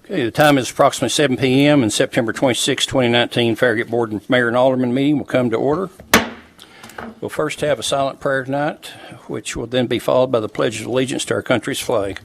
Okay, the time is approximately 7 p.m. and September 26, 2019 Farragut Board Mayor and Alderman meeting will come to order. We'll first have a silent prayer tonight, which will then be followed by the Pledge of Allegiance to our country's flag.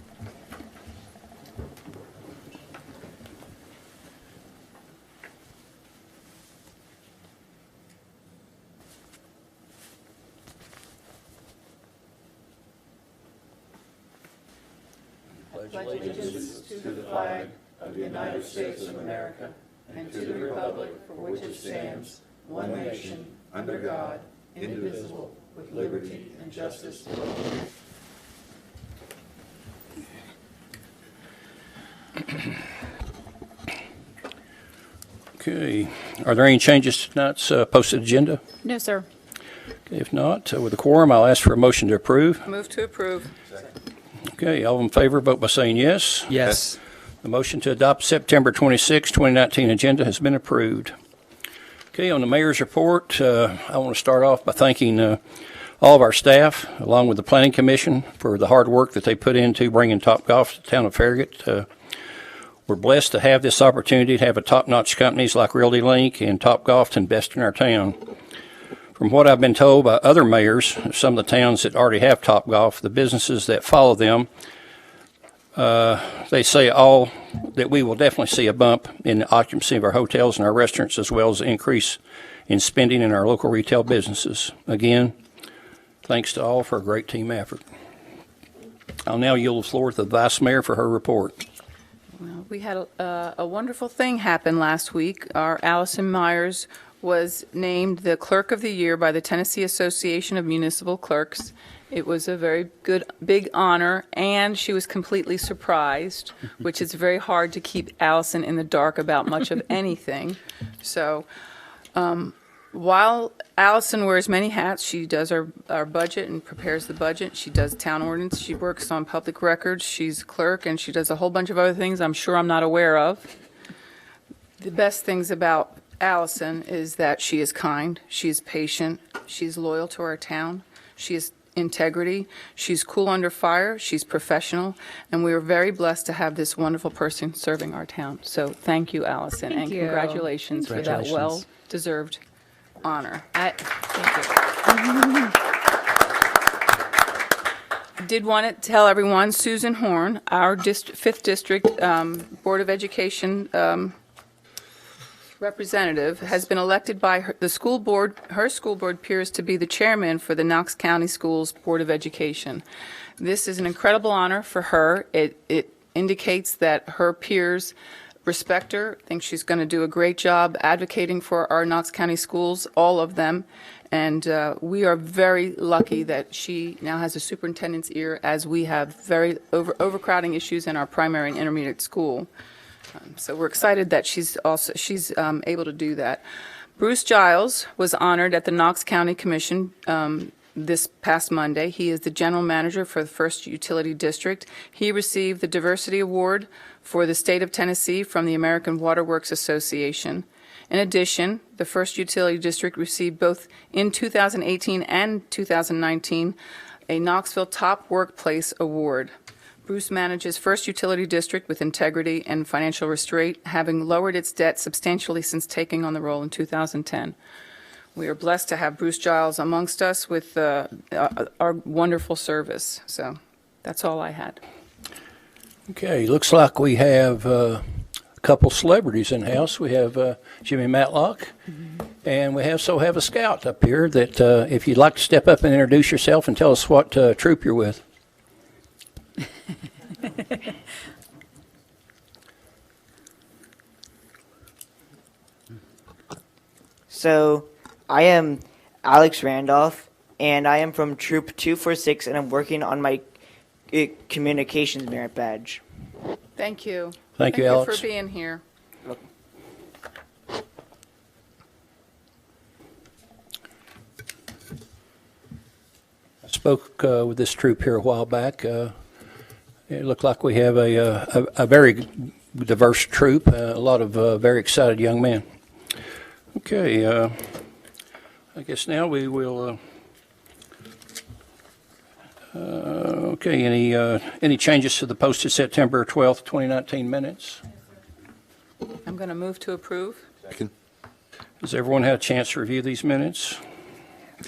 Pledge allegiance to the flag of the United States of America and to the republic for which it stands, one nation, under God, indivisible, with liberty and justice for all. Okay, are there any changes to tonight's posted agenda? No, sir. Okay, if not, with a quorum, I'll ask for a motion to approve. Move to approve. Okay, all in favor, vote by saying yes. Yes. The motion to adopt September 26, 2019 agenda has been approved. Okay, on the mayor's report, I want to start off by thanking all of our staff, along with the Planning Commission, for the hard work that they put into bringing Topgolf to the town of Farragut. We're blessed to have this opportunity to have a top-notch companies like Realty Link and Topgolf to invest in our town. From what I've been told by other mayors of some of the towns that already have Topgolf, the businesses that follow them, they say all that we will definitely see a bump in the occupancy of our hotels and our restaurants, as well as an increase in spending in our local retail businesses. Again, thanks to all for a great team effort. I'll now yield the floor to the Vice Mayor for her report. Well, we had a wonderful thing happen last week. Our Allison Myers was named the Clerk of the Year by the Tennessee Association of Municipal Clerks. It was a very good, big honor, and she was completely surprised, which is very hard to keep Allison in the dark about much of anything. So while Allison wears many hats, she does our budget and prepares the budget. She does town ordinance. She works on public records. She's a clerk, and she does a whole bunch of other things I'm sure I'm not aware of. The best things about Allison is that she is kind, she is patient, she's loyal to our town, she has integrity, she's cool under fire, she's professional, and we are very blessed to have this wonderful person serving our town. So thank you, Allison, Thank and you. congratulations for that Congratulations. well-deserved honor. Thank I did want to tell everyone, Susan Horn, our 5th District Board of Education representative, has been elected by her school board peers to be the chairman for the Knox County Schools Board of Education. This is an incredible honor for her. It indicates that her peers respect her, think she's going to do a great job advocating for our Knox County schools, all of them. And we are very lucky that she now has a superintendent's ear, as we have very overcrowding issues in our primary and intermediate school. So we're excited that she's able to do that. Bruce Giles was honored at the Knox County Commission this past Monday. He is the general manager for the First Utility District. He received the Diversity Award for the state of Tennessee from the American Water Works Association. In addition, the First Utility District received both in 2018 and 2019 a Knoxville Top Workplace Award. Bruce manages First Utility District with integrity and financial restraint, having lowered its debt substantially since taking on the role in 2010. We are blessed to have Bruce Giles amongst us with our wonderful service. So that's all I had. Okay, looks like we have a couple celebrities in house. We have Jimmy Matlock, and we have a scout up here that if you'd like to step up and introduce yourself and tell us what troop you're with. So, I am Alex Randolph, and I am from Troop 246, and I'm working on my communications merit badge. Thank you. Thank you, Alex. for being here. I spoke with this troop here a while back. It looked like we have a very diverse troop, a lot of very excited young men. Okay, I guess now we will. Okay, any changes to the posted September 12th, 2019 minutes? I'm going to move to approve. Second. Has everyone had a chance to review these minutes?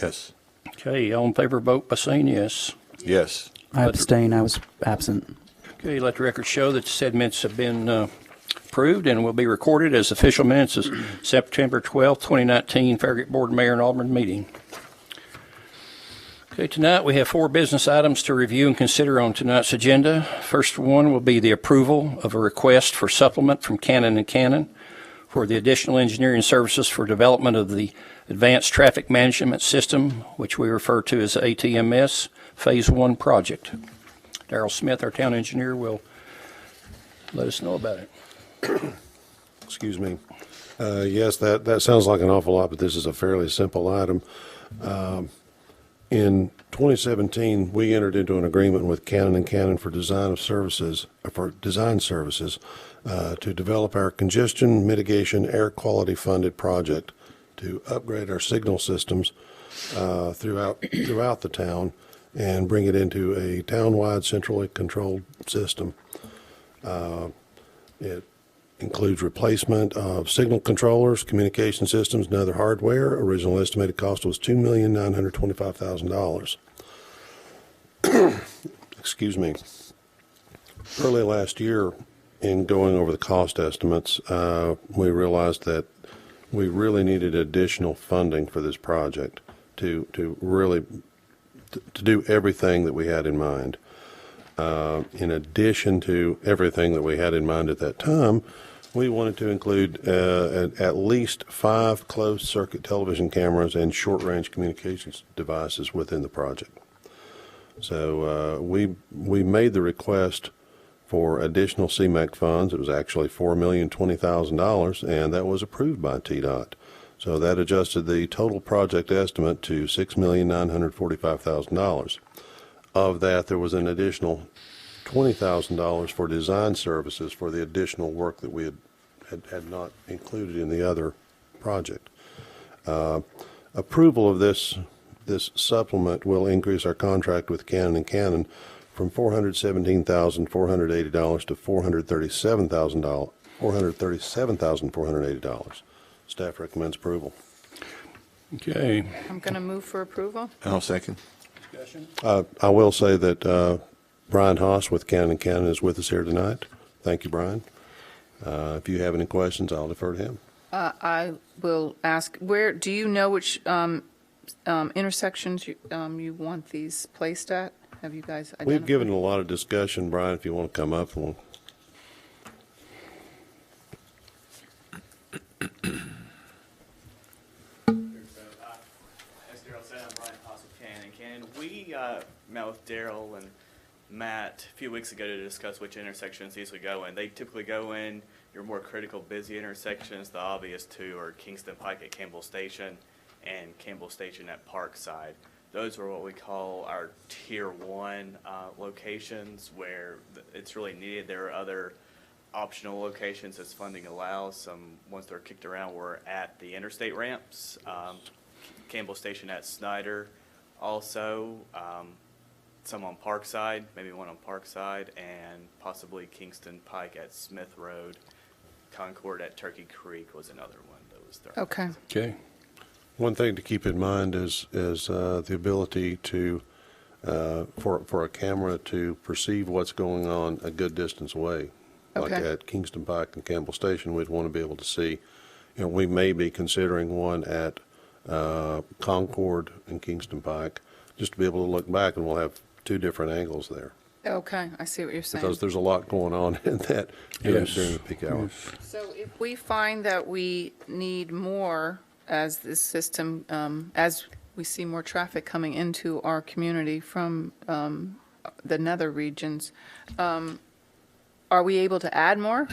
Yes. Okay, all in favor, vote by saying yes. Yes. I abstain. I was absent. Okay, let the record show that said minutes have been approved and will be recorded as official minutes of September 12th, 2019 Farragut Board Mayor and Alderman meeting. Okay, tonight we have 4 business items to review and consider on tonight's agenda. First one will be the approval of a request for supplement from Cannon & Cannon for the additional engineering services for development of the Advanced Traffic Management System, which we refer to as ATMS Phase 1 project. Darrell Smith, our town engineer, will let us know about it. Excuse me. Yes, that sounds like an awful lot, but this is a fairly simple item. In 2017, we entered into an agreement with Cannon & Cannon for design services to develop our congestion mitigation air quality funded project to upgrade our signal systems throughout the town and bring it into a town-wide centrally controlled system. It includes replacement of signal controllers, communication systems, and other hardware. Original estimated cost was $2,925,000. Excuse me. Early last year, in going over the cost estimates, we realized that we really needed additional funding for this project to do everything that we had in mind. In addition to everything that we had in mind at that time, we wanted to include at least 5 closed-circuit television cameras and short-range communications devices within the project. So we made the request for additional CMAQ funds. It was actually $4,020,000, and that was approved by TDOT. So that adjusted the total project estimate to $6,945,000. Of that, there was an additional $20,000 for design services for the additional work that we had not included in the other project. Approval of this supplement will increase our contract with Cannon & Cannon from $417,480 to $437,480. Staff recommends approval. Okay. I'm going to move for approval. I'll second. Discussion? I will say that Brian Haas with Cannon & Cannon is with us here tonight. Thank you, Brian. If you have any questions, I'll defer to him. I will ask, where, do you know which intersections you want these placed at? Have you guys identified? We've given a lot of discussion, Brian, if you want to come up. We'll... As Daryl said, I'm Brian Haas with Cannon & Cannon. We met with Daryl and Matt a few weeks ago to discuss which intersections these would go in. They typically go in your more critical, busy intersections. The obvious two are Kingston Pike at Campbell Station and Campbell Station at Parkside. Those are what we call our Tier 1 locations where it's really needed. There are other optional locations as funding allows. Some ones that are kicked around were at the interstate ramps, Campbell Station at Snyder also, some on Parkside, maybe one on Parkside, and possibly Kingston Pike at Smith Road. Concord at Turkey Creek was another one that was there. Okay. Okay. One thing to keep in mind is the ability to for a camera to perceive what's going on a good distance away. Like Okay. at Kingston Pike and Campbell Station, we'd want to be able to see. You know, we may be considering one at Concord and Kingston Pike, just to be able to look back, and we'll have 2 different angles there Okay, I see what you're saying. because there's a lot going on in that during the peak hour. So if we find that we need more as this system, as we see more traffic coming into our community from the nether regions, are we able to add more?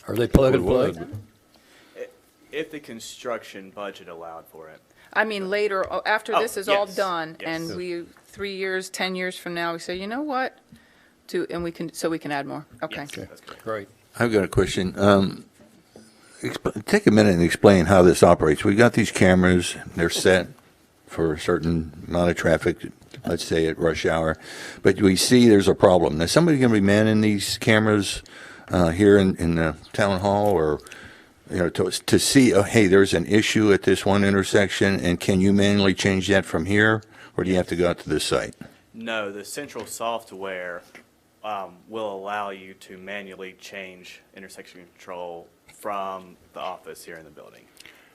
Are they plug and We would. play? If the construction budget allowed for it. I mean, later, after Oh, this is all yes, done, yes. and we, 3 years, 10 years from now, we say, you know what? And we can, so we can add more. Okay. Yes, that's correct. Great. I've got a question. Take a minute and explain how this operates. We've got these cameras, they're set for a certain amount of traffic, let's say at rush hour, but we see there's a problem. Now, somebody's going to be manning these cameras here in the town hall, or to see, hey, there's an issue at this one intersection, and can you manually change that from here, or do you have to go out to the site? No, the central software will allow you to manually change intersection control from the office here in the building.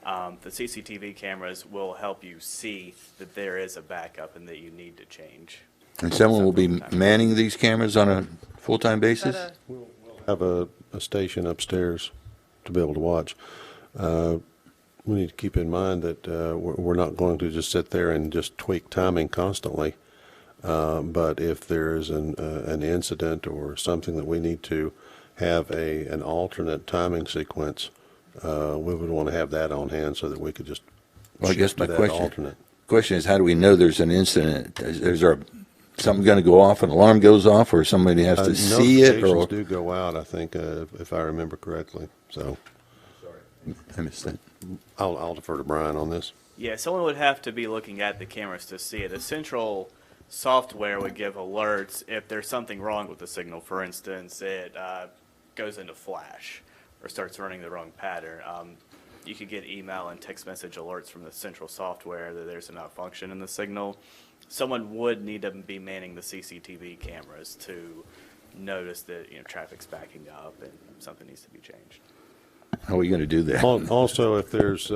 The CCTV cameras will help you see that there is a backup and that you need to change. And someone will be manning these cameras on a full-time basis? We'll have a station upstairs to be able to watch. We need to keep in mind that we're not going to just sit there and just tweak timing constantly. But if there's an incident or something that we need to have an alternate timing sequence, we would want to have that on hand so that we could just Well, I guess shift my to that question is, how do we know there's an incident? Is there something going to go off, an alarm goes off, or somebody has to see it? Notifications Or do go out, I think, if I remember correctly. So I missed that. I'll defer to Brian on this. Yeah, someone would have to be looking at the cameras to see it. The central software would give alerts if there's something wrong with the signal. For instance, it goes into flash or starts running the wrong pattern. You could get email and text message alerts from the central software that there's a malfunction in the signal. Someone would need to be manning the CCTV cameras to notice that traffic's backing up and something needs to be changed. How are we going to do that? Also, if there's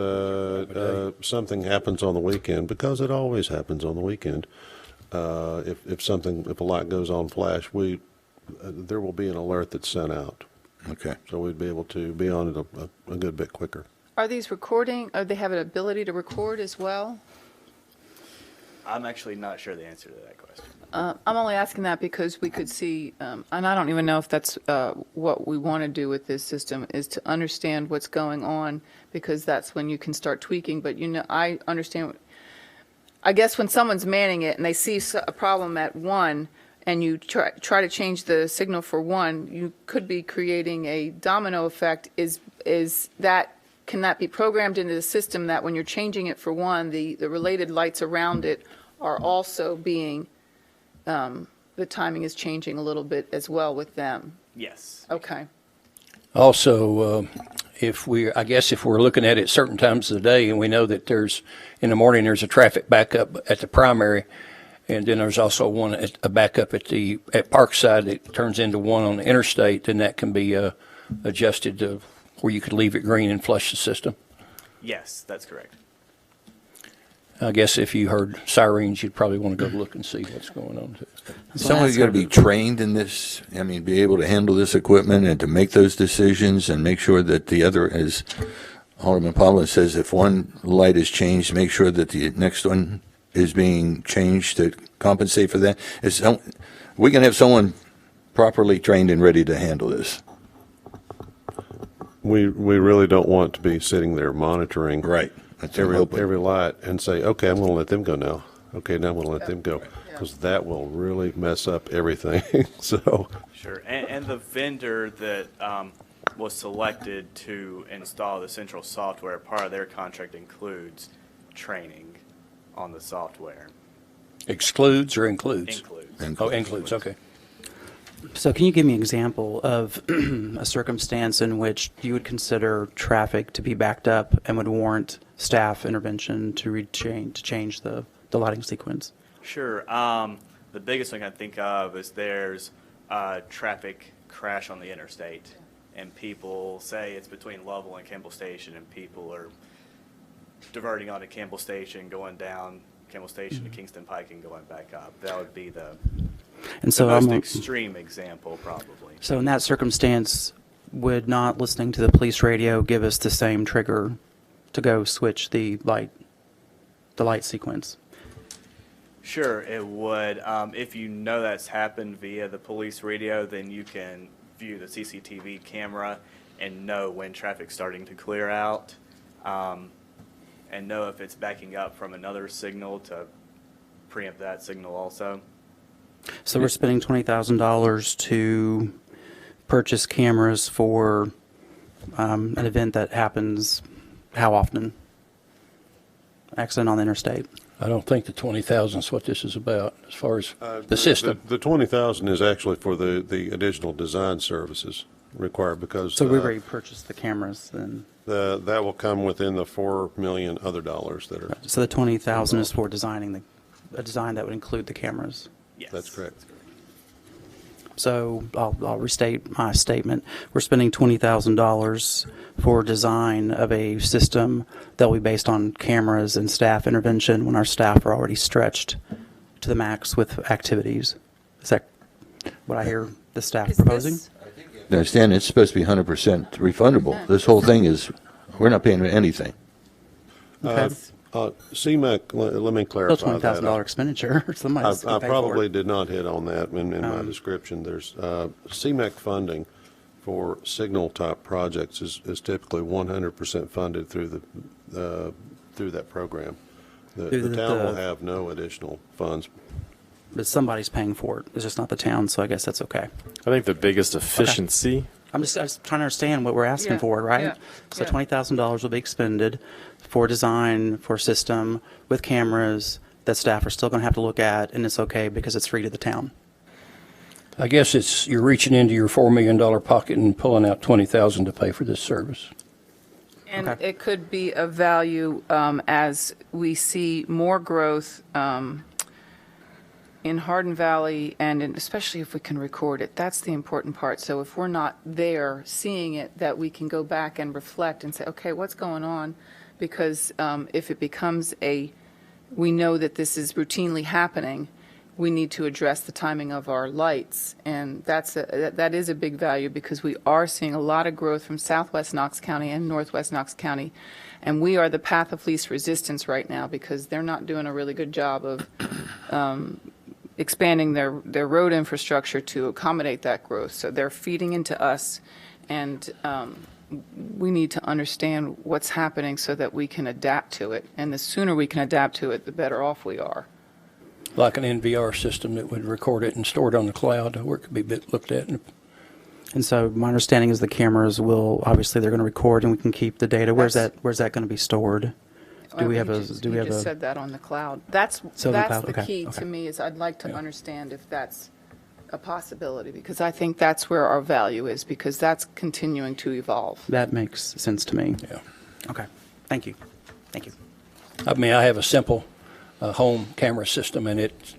something happens on the weekend, because it always happens on the weekend, if a light goes on flash, there will be an alert that's sent out. Okay. So we'd be able to be on it a good bit quicker. Are these recording, or they have an ability to record as well? I'm actually not sure the answer to that question. I'm only asking that because we could see, and I don't even know if that's what we want to do with this system, is to understand what's going on, because that's when you can start tweaking. But I understand. I guess when someone's manning it and they see a problem at one, and you try to change the signal for one, you could be creating a domino effect. Can that be programmed into the system that when you're changing it for one, the related lights around it are also being, the timing is changing a little bit as well with them? Yes. Okay. Also, if we're looking at it certain times of the day, and we know that in the morning there's a traffic backup at the primary, and then there's also a backup at Parkside that turns into one on the interstate, then that can be adjusted to where you could leave it green and flush the system. Yes, that's correct. I guess if you heard sirens, you'd probably want to go look and see what's going on too. Somebody's got to be trained in this, be able to handle this equipment and to make those decisions and make sure that the other, as Alderman Pavlin says, if one light is changed, make sure that the next one is being changed to compensate for that. We can have someone properly trained and ready to handle this. We really don't want to be sitting there monitoring Right. That's what I'm hoping. every light and say, okay, I'm going to let them go now. Okay, now I'm going to let them go, because that will really mess up everything. So Sure. And the vendor that was selected to install the central software, part of their contract includes training on the software. Excludes or includes? Includes. Oh, includes, okay. So can you give me an example of a circumstance in which you would consider traffic to be backed up and would warrant staff intervention to change the lighting sequence? Sure. The biggest thing I think of is there's a traffic crash on the interstate, and people say it's between Lovell and Campbell Station, and people are diverting onto Campbell Station, going down Campbell Station to Kingston Pike and going back up. That would be the most extreme example, probably. So in that circumstance, would not listening to the police radio give us the same trigger to go switch the light sequence? Sure, it would. If you know that's happened via the police radio, then you can view the CCTV camera and know when traffic's starting to clear out, and know if it's backing up from another signal to preempt that signal also. So we're spending $20,000 to purchase cameras for an event that happens how often? Accident on the interstate. I don't think the 20,000 is what this is about, as far as the system. The 20,000 is actually for the additional design services. required because. So we already purchased the cameras then. That will come within the 4 million other dollars that are. So the 20,000 is for designing a design that would include the cameras. Yes. That's correct. So I'll restate my statement. We're spending $20,000 for design of a system that will be based on cameras and staff intervention when our staff are already stretched to the max with activities. Is that what I hear the staff Is proposing? this- Understand, it's supposed to be 100% refundable. This whole thing is, we're not paying anything. Okay. CMAQ, let me Still clarify that. $20,000 expenditure. Somebody's I gonna pay for probably it. did not hit on that in my description. There's CMAQ funding for signal-type projects is typically 100% funded through that program. The town will have no additional funds. But somebody's paying for it. It's just not the town, so I guess that's okay. I think the biggest efficiency, I was trying to understand what we're asking Yeah, for, right? yeah, So yeah. $20,000 will be expended for design, for system, with cameras that staff are still going to have to look at, and it's okay because it's free to the town. I guess you're reaching into your $4 million pocket and pulling out $20,000 to pay for this service. And Okay. it could be of value as we see more growth in Hardin Valley, and especially if we can record it. That's the important part. So if we're not there seeing it, that we can go back and reflect and say, okay, what's going on? Because if it becomes we know that this is routinely happening, we need to address the timing of our lights. And that is a big value because we are seeing a lot of growth from southwest Knox County and northwest Knox County. And we are the path of least resistance right now because they're not doing a really good job of expanding their road infrastructure to accommodate that growth. So they're feeding into us, and we need to understand what's happening so that we can adapt to it. And the sooner we can adapt to it, the better off we are. Like an NVR system that would record it and store it on the cloud where it could be looked at. And so my understanding is the cameras will, obviously they're going to record and we can keep the data. Where's that going to be stored? Do we have You a, just- do we you have just a, said that on the cloud. That's So the cloud, the okay, key okay. to me is I'd like to understand if that's a possibility because I think that's where our value is because that's continuing to evolve. that makes sense to me. Yeah. Okay. Thank you. Thank you. I mean, I have a simple home camera system, and it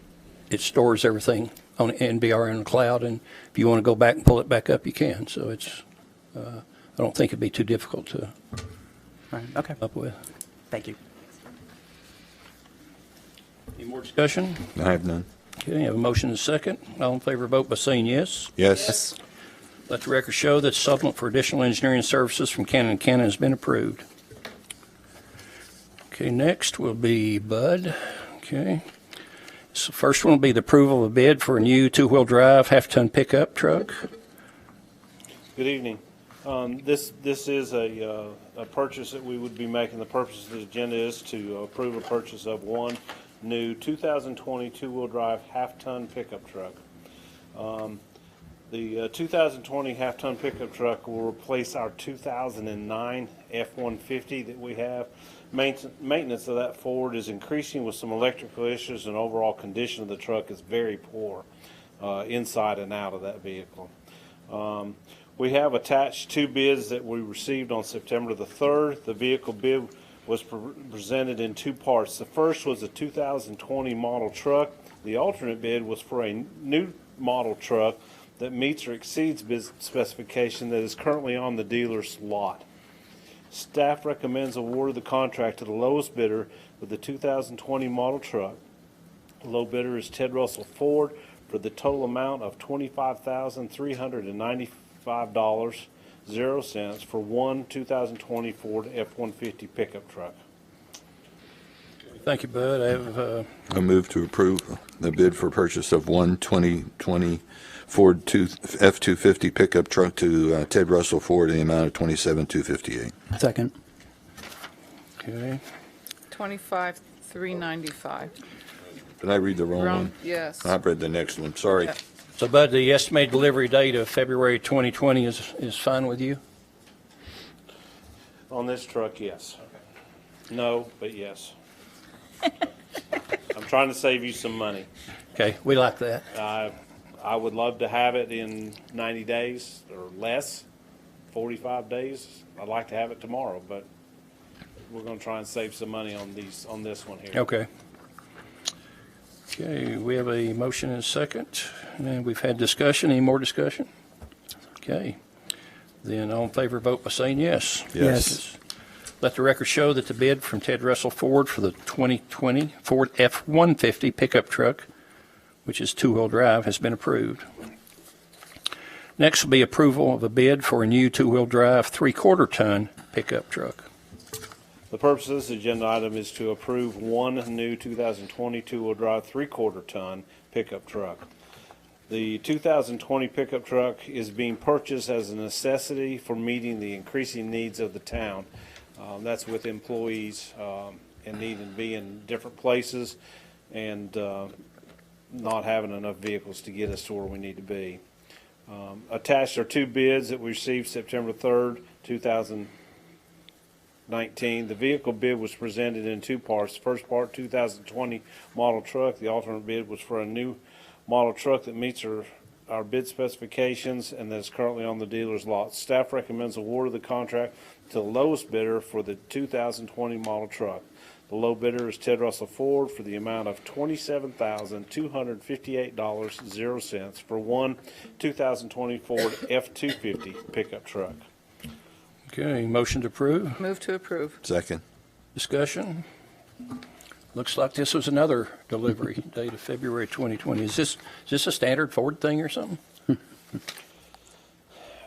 stores everything on NVR in the cloud, and if you want to go back and pull it back up, you can. So it's, I don't think it'd be too difficult to All right. Okay. come up with. Thank you. Any more discussion? I have none. Okay, have a motion and a second. All in favor, vote by saying yes. Yes? Let the record show that supplement for additional engineering services from Cannon & Cannon has been approved. Okay, next will be Bud. Okay. So first one will be the approval of a bid for a new two-wheel drive half-ton pickup truck. Good evening. This is a purchase that we would be making. The purpose of the agenda is to approve a purchase of one new 2020 two-wheel drive half-ton pickup truck. The 2020 half-ton pickup truck will replace our 2009 F-150 that we have. Maintenance of that Ford is increasing with some electrical issues, and overall condition of the truck is very poor inside and out of that vehicle. We have attached two bids that we received on September the 3rd. The vehicle bid was presented in two parts. The first was a 2020 model truck. The alternate bid was for a new model truck that meets or exceeds bid specification that is currently on the dealer's lot. Staff recommends award of the contract to the lowest bidder with the 2020 model truck. The low bidder is Ted Russell Ford for the total amount of $25,395.00 for one 2020 Ford F-150 pickup truck. Thank you, Bud. I have I move to approve the bid for purchase of one 2020 Ford F-250 pickup truck to Ted Russell Ford in the amount of $27,258. Second. okay. $25,395. Did I read the wrong one? Yes. I've read the next one, sorry. Yeah. So, Bud, the estimated delivery date of February 2020 is fine with you? On this truck, yes. No, but yes. I'm trying to save you some money. Okay, we like that. I would love to have it in 90 days or less, 45 days. I'd like to have it tomorrow, but we're going to try and save some money on this one here. Okay. Okay, we have a motion and a second, and we've had discussion. Any more discussion? Okay. Then all in favor, vote by saying yes. Yes. Let the record show that the bid from Ted Russell Ford for the 2020 Ford F-150 pickup truck, which is two-wheel drive, has been approved. Next will be approval of a bid for a new two-wheel drive, three-quarter ton pickup truck. The purpose of this agenda item is to approve one new 2020 two-wheel drive three-quarter ton pickup truck. The 2020 pickup truck is being purchased as a necessity for meeting the increasing needs of the town. That's with employees and needing to be in different places and not having enough vehicles to get us to where we need to be. Attached are two bids that we received September 3rd, 2019. The vehicle bid was presented in two parts. The first part, 2020 model truck. The alternate bid was for a new model truck that meets our bid specifications and that is currently on the dealer's lot. Staff recommends award of the contract to the lowest bidder for the 2020 model truck. The low bidder is Ted Russell Ford for the amount of $27,258.00 for one 2020 Ford F-250 pickup truck. Okay, motion to approve. Move to approve. Second. Discussion. Looks like this was another delivery date of February 2020. Is this a standard Ford thing or something?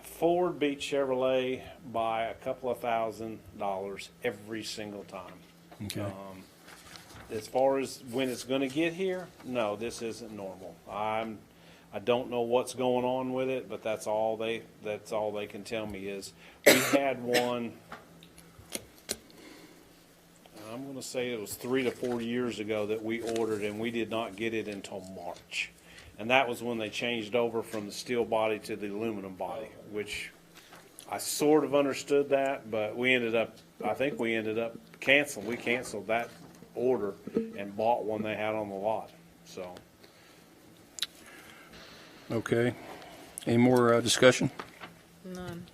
Ford beat Chevrolet by a couple of $1,000 every single time. Okay. As far as when it's going to get here, no, this isn't normal. I don't know what's going on with it, but that's all they can tell me is we had one. I'm going to say it was 3 to 4 years ago that we ordered, and we did not get it until March. And that was when they changed over from the steel body to the aluminum body, which I sort of understood that, but I think we ended up canceling. We canceled that order and bought one they had on the lot. So. Okay. Any more discussion? None.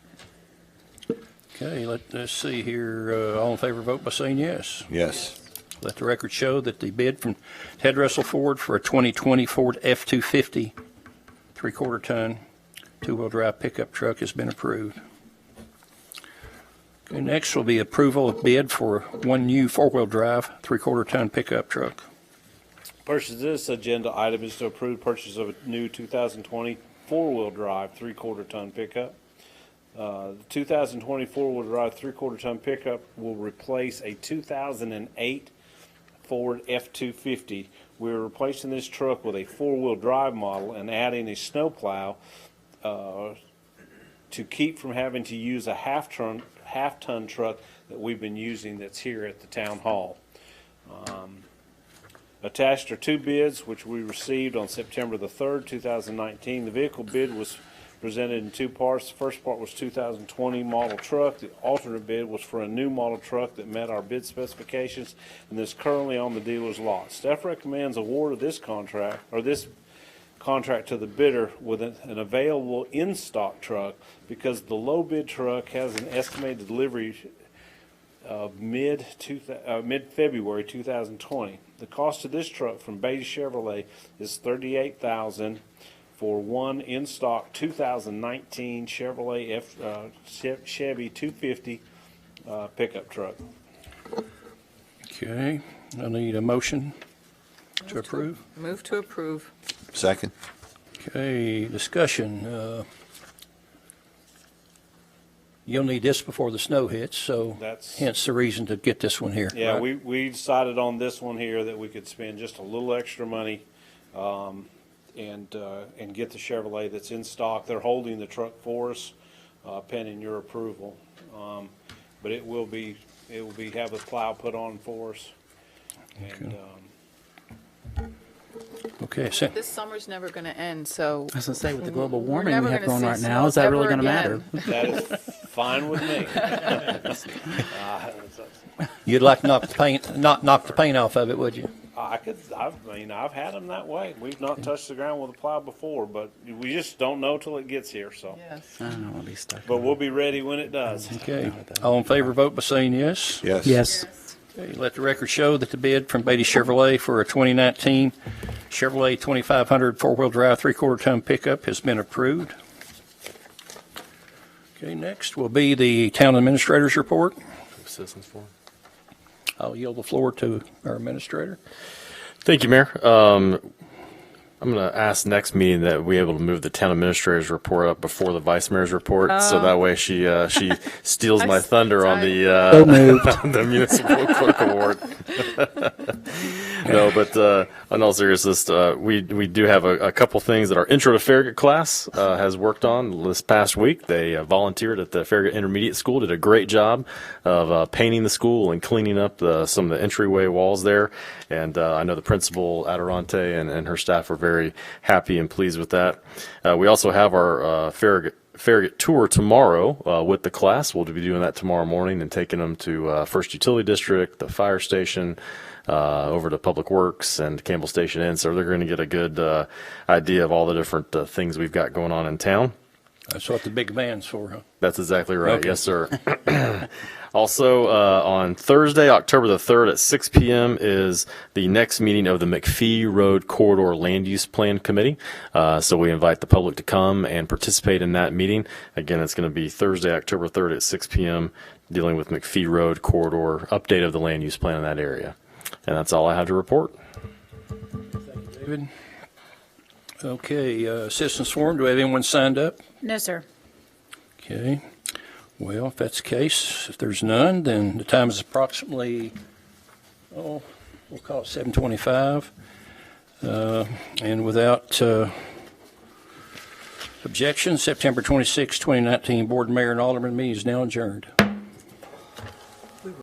Okay, let's see here. All in favor, vote by saying yes. Yes. Let the record show that the bid from Ted Russell Ford for a 2020 Ford F-250 three-quarter ton two-wheel drive pickup truck has been approved. Okay, next will be approval of bid for one new four-wheel drive three-quarter ton pickup truck. Purchase this agenda item is to approve purchase of a new 2020 four-wheel drive three-quarter ton pickup. The 2020 four-wheel drive three-quarter ton pickup will replace a 2008 Ford F-250. We're replacing this truck with a four-wheel drive model and adding a snowplow to keep from having to use a half-ton truck that we've been using that's here at the town hall. Attached are two bids which we received on September the 3rd, 2019. The vehicle bid was presented in two parts. The first part was 2020 model truck. The alternate bid was for a new model truck that met our bid specifications and is currently on the dealer's lot. Staff recommends award of this contract to the bidder with an available in-stock truck because the low bid truck has an estimated delivery of mid-February 2020. The cost of this truck from Beatty Chevrolet is $38,000 for one in-stock 2019 Chevrolet Chevy 250 pickup truck. Okay, I need a motion to approve. Move to approve. Second. Okay, discussion. You'll need this before the snow hits, so That's- hence the reason to get this one here. Yeah, right? we decided on this one here that we could spend just a little extra money and get the Chevrolet that's in stock. They're holding the truck for us pending your approval. But it will have a plow put on for us. And Okay, so This summer's never going to end, so. I was going to say, with the global We're warming we never have gonna going see right now, snow is that really ever going to matter? again. that is fine with me. you'd like to knock the paint off of it, would you? I've had them that way. We've not touched the ground with a plow before, but we just don't know till it gets here, so. Yes. I don't know, I'll be stuck. But we'll be ready when it does. Okay. All in favor, vote by saying yes. Yes. Yes. Okay, let the record show that the bid from Beatty Chevrolet for a 2019 Chevrolet 2500 four-wheel drive, three-quarter-ton pickup has been approved. Okay, next will be the town administrator's report. Citizens forum. I'll yield the floor to our administrator. Thank you, Mayor. I'm going to ask next meeting that we able to move the town administrator's report up before the vice mayor's report, so that way she steals my thunder on the the municipal clerk award. No, but in all seriousness, we do have a couple things that our Intro to Farragut class has worked on this past week. They volunteered at the Farragut Intermediate School, did a great job of painting the school and cleaning up some of the entryway walls there. And I know the principal, Adirante, and her staff were very happy and pleased with that. We also have our Farragut tour tomorrow with the class. We'll be doing that tomorrow morning and taking them to First Utility District, the fire station, over to Public Works and Campbell Station Inn. So they're going to get a good idea of all the different things we've got going on in town. That's what the big van's for, huh? That's exactly right. Okay. Yes, sir. Also, on Thursday, October the 3rd at 6 p.m. is the next meeting of the McPhee Road Corridor Land Use Plan Committee. So we invite the public to come and participate in that meeting. Again, it's going to be Thursday, October 3rd at 6 p.m. dealing with McPhee Road Corridor, update of the land use plan in that area. And that's all I have to report. Thank you, David. Okay, citizens forum, do we have anyone signed up? No, sir. Okay. Well, if that's the case, if there's none, then the time is approximately, we'll call it 7:25. And without objection, September 26, 2019 Board, Mayor, and Alderman meeting is now adjourned.